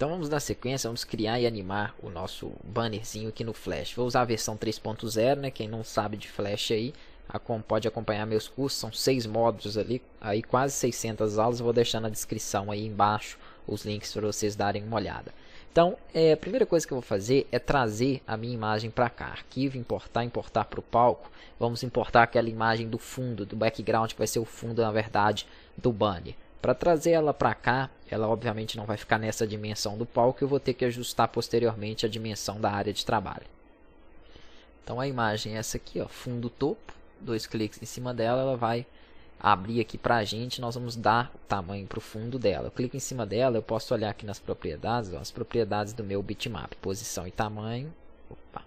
Então vamos dar sequência, vamos criar e animar o nosso bannerzinho aqui no Flash. Vou usar a versão 3.0, né? Quem não sabe de Flash aí, pode acompanhar meus cursos, são 6 módulos ali, aí quase 600 aulas. Eu vou deixar na descrição aí embaixo os links para vocês darem uma olhada. Então, a primeira coisa que eu vou fazer é trazer a minha imagem para cá. Arquivo, importar para o palco. Vamos importar aquela imagem do fundo, do background, que vai ser o fundo, na verdade, do banner. Para trazer ela para cá, ela obviamente não vai ficar nessa dimensão do palco. Eu vou ter que ajustar posteriormente a dimensão da área de trabalho. Então, a imagem é essa aqui, ó, fundo topo. 2 cliques em cima dela, ela vai abrir aqui para a gente. Nós vamos dar o tamanho para o fundo dela. Eu clico em cima dela, eu posso olhar aqui nas propriedades, ó, as propriedades do meu bitmap, posição e tamanho. Opa.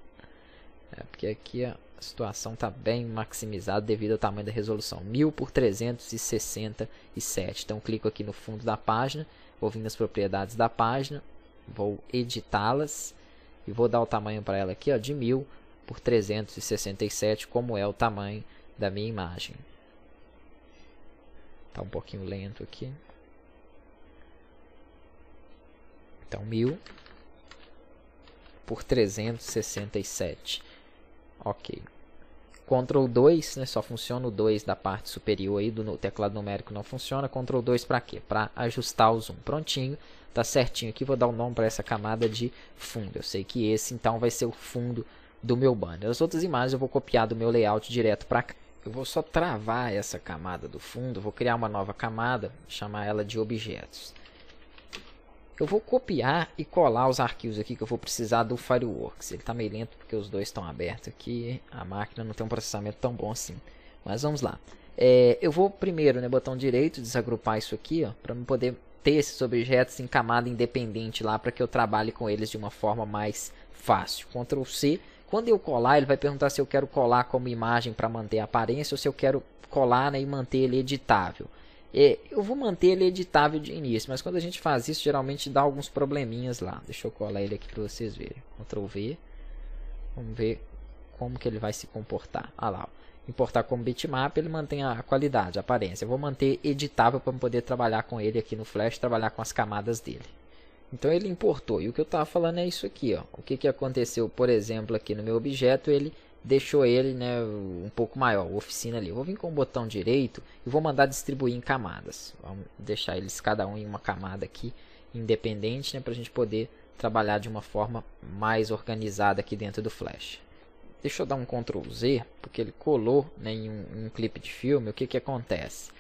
Porque aqui a situação está bem maximizada devido ao tamanho da resolução, 1000 por 367. Então clico aqui no fundo da página, vou vir nas propriedades da página, vou editá-las e vou dar o tamanho para ela aqui, ó, de 1000 por 367, como é o tamanho da minha imagem. Está um pouquinho lento aqui. Então 1000 por 367. Ok. Ctrl 2, né, só funciona o 2 da parte superior aí do teclado numérico, não funciona. Ctrl 2 para quê? Para ajustar o zoom. Prontinho, tá certinho aqui. Vou dar o nome para essa camada de fundo. Eu sei que esse então vai ser o fundo do meu banner. As outras imagens eu vou copiar do meu layout direto para cá. Eu vou só travar essa camada do fundo, vou criar uma nova camada, chamar ela de objetos. Eu vou copiar e colar os arquivos aqui que eu vou precisar do Fireworks. Ele está meio lento porque os dois estão abertos aqui. A máquina não tem um processamento tão bom assim. Mas vamos lá. Eu vou primeiro, né, botão direito, desagrupar isso aqui, para eu poder ter esses objetos em camada independente lá, para que eu trabalhe com eles de uma forma mais fácil. Ctrl C. Quando eu colar, ele vai perguntar se eu quero colar como imagem para manter a aparência ou se eu quero colar, né, e manter ele editável. Eu vou manter ele editável de início, mas quando a gente faz isso, geralmente dá alguns probleminhas lá. Deixa eu colar ele aqui para vocês verem. Ctrl V. Vamos ver como que ele vai se comportar. Ah lá, ó. Importar como bitmap, ele mantém a qualidade, a aparência. Eu vou manter editável para poder trabalhar com ele aqui no Flash, trabalhar com as camadas dele. Então ele importou. E o que eu estava falando é isso aqui, ó. O que aconteceu, por exemplo, aqui no meu objeto, ele deixou ele, né, um pouco maior, oficina ali. Eu vou vir com o botão direito e vou mandar distribuir em camadas. Vamos deixar eles cada um em uma camada aqui, independente, né, para a gente poder trabalhar de uma forma mais organizada aqui dentro do Flash. Deixa eu dar um Ctrl Z, porque ele colou, né, em um clipe de filme. O que acontece?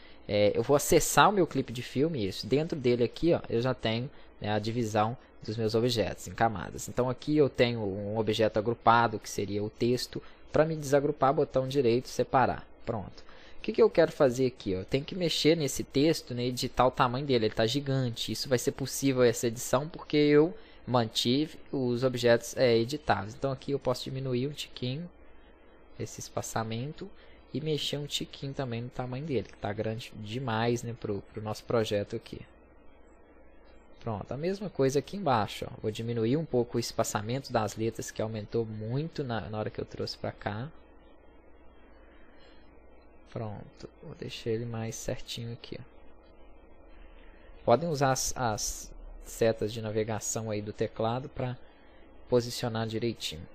Eu vou acessar o meu clipe de filme, isso. Dentro dele aqui, ó, eu já tenho, né, a divisão dos meus objetos em camadas. Então aqui eu tenho um objeto agrupado, que seria o texto. Para me desagrupar, botão direito, separar. Pronto. O que eu quero fazer aqui? Eu tenho que mexer nesse texto, né, editar o tamanho dele. Ele está gigante. Isso vai ser possível essa edição porque eu mantive os objetos editáveis. Então aqui eu posso diminuir um tiquinho esse espaçamento e mexer um tiquinho também no tamanho dele, que está grande demais, né, para o nosso projeto aqui. Pronto, a mesma coisa aqui embaixo, ó. Vou diminuir um pouco o espaçamento das letras, que aumentou muito na hora que eu trouxe para cá. Pronto, vou deixar ele mais certinho aqui, ó. Podem usar as setas de navegação aí do teclado para posicionar direitinho.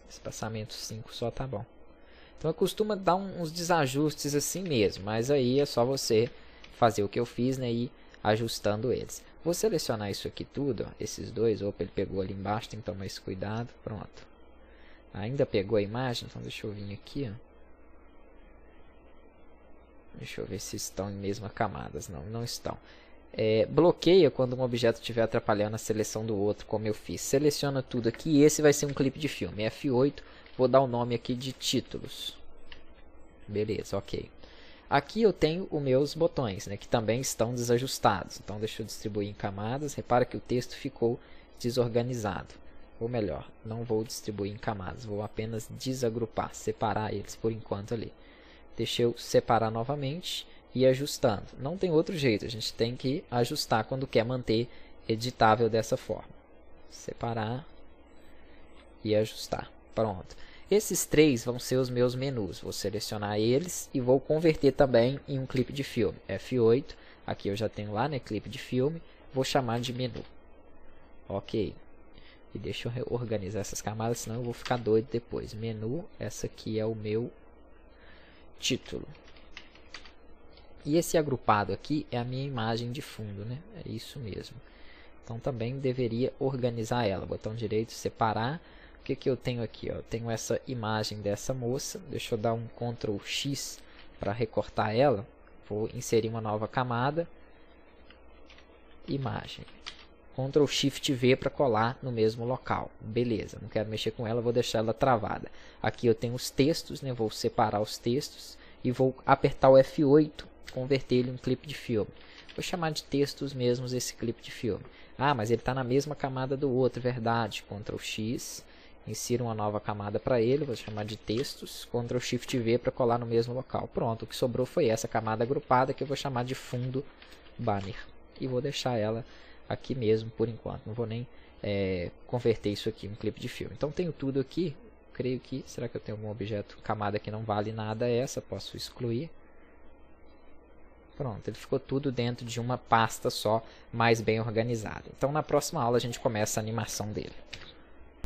Espaçamento 5 só tá bom. Então costuma dar uns desajustes assim mesmo, mas aí é só você fazer o que eu fiz, né, e ajustando eles. Vou selecionar isso aqui tudo, ó, esses dois. Opa, ele pegou ali embaixo, tem que tomar esse cuidado. Pronto. Ainda pegou a imagem, então deixa eu vir aqui, ó. Deixa eu ver se estão em mesma camadas. Não, não estão. Bloqueia quando um objeto estiver atrapalhando a seleção do outro, como eu fiz. Seleciona tudo aqui e esse vai ser um clipe de filme. F8, vou dar o nome aqui de títulos. Beleza, ok. Aqui eu tenho os meus botões, né, que também estão desajustados. Então deixa eu distribuir em camadas. Repara que o texto ficou desorganizado. Ou melhor, não vou distribuir em camadas. Vou apenas desagrupar, separar eles por enquanto ali. Deixa eu separar novamente e ir ajustando. Não tem outro jeito. A gente tem que ajustar quando quer manter editável dessa forma. Separar e ajustar. Pronto. Esses três vão ser os meus menus. Vou selecionar eles e vou converter também em um clipe de filme. F8. Aqui eu já tenho lá, né, clipe de filme. Vou chamar de menu. Ok. E deixa eu reorganizar essas camadas, senão eu vou ficar doido depois. Menu, essa aqui é o meu título. E esse agrupado aqui é a minha imagem de fundo, né? É isso mesmo. Então também deveria organizar ela. Botão direito, separar. O que eu tenho aqui? Eu tenho essa imagem dessa moça. Deixa eu dar um Ctrl X para recortar ela. Vou inserir uma nova camada. Imagem. Ctrl Shift V para colar no mesmo local. Beleza, não quero mexer com ela, vou deixar ela travada. Aqui eu tenho os textos, né? Vou separar os textos e vou apertar o F8, converter ele em um clipe de filme. Vou chamar de textos mesmos esse clipe de filme. Ah, mas ele está na mesma camada do outro, verdade. Ctrl X, insiro uma nova camada para ele, vou chamar de textos. Ctrl Shift V para colar no mesmo local. Pronto, o que sobrou foi essa camada agrupada que eu vou chamar de fundo banner. E vou deixar ela aqui mesmo por enquanto, não vou nem converter isso aqui em um clipe de filme. Então tenho tudo aqui, creio que, será que eu tenho algum objeto, camada que não vale nada essa, posso excluir. Pronto, ele ficou tudo dentro de uma pasta só, mais bem organizada. Então na próxima aula a gente começa a animação dele.